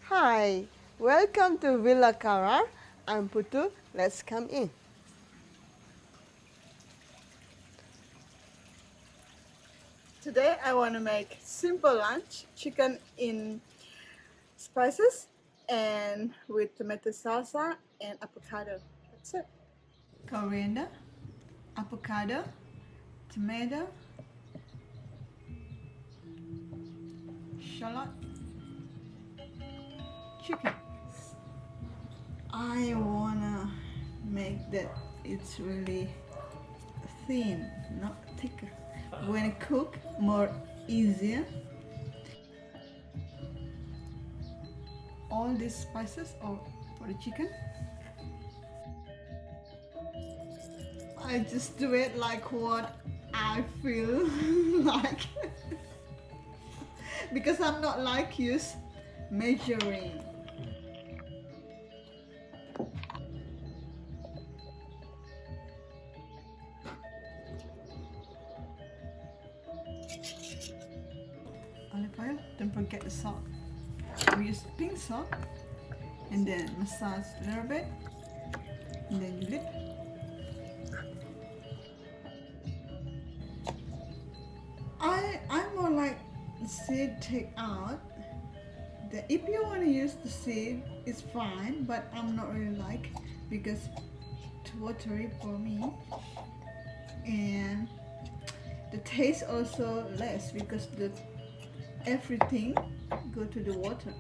Hi, welcome to Villa Karar. I'm Putu. Let's come in. Today I want to make simple lunch, chicken in spices and with tomato salsa and avocado. That's it. Coriander, avocado, tomato, shallot, chicken. I wanna make that it's really thin, not thicker. When it cook, more easier. All these spices are for the chicken. I just do it like what I feel like because I'm not like use measuring. Olive oil, don't forget the salt. We use pink salt and then massage a little bit and then you lid. I'm more like seed take out. If you want to use the seed, it's fine, but I'm not really like because it's watery for me, and the taste also less because the everything go to the water.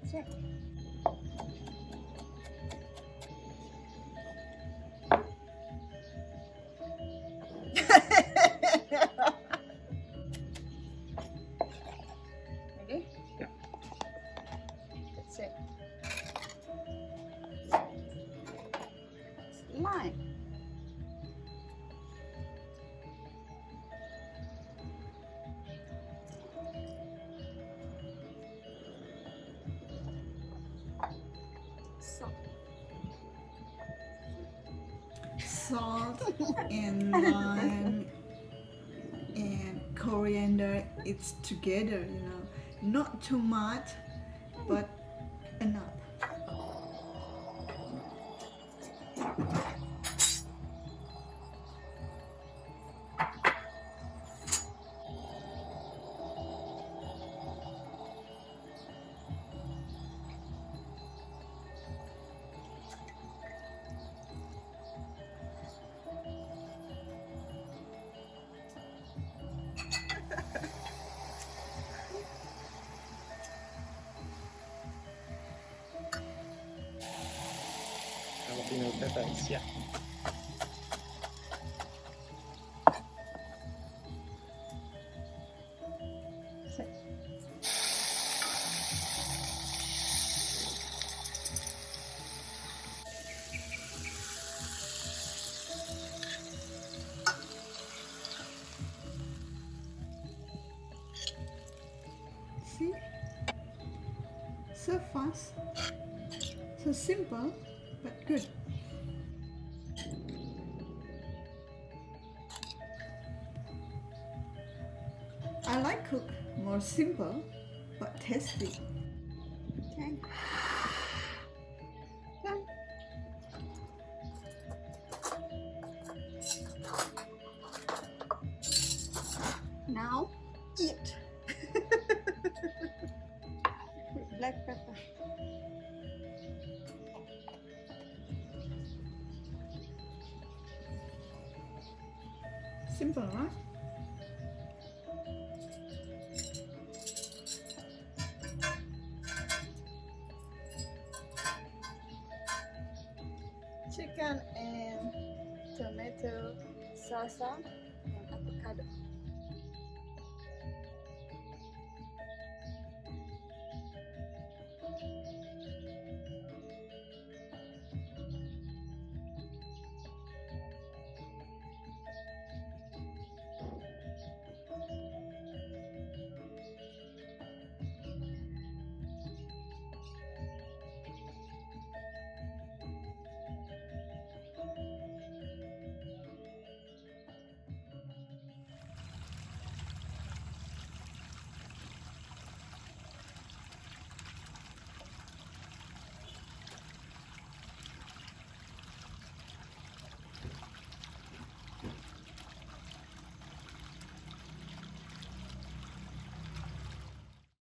That's it. Ready? Yeah. That's it. Lime. Salt and lime and coriander, it's together, not too much but enough. Jalapeno peppers, yeah. See? So fast, so simple, but good. I like cook more simple, but tasty. Okay. Done. Now, eat. Black pepper. Simple, right? salsa, and avocado.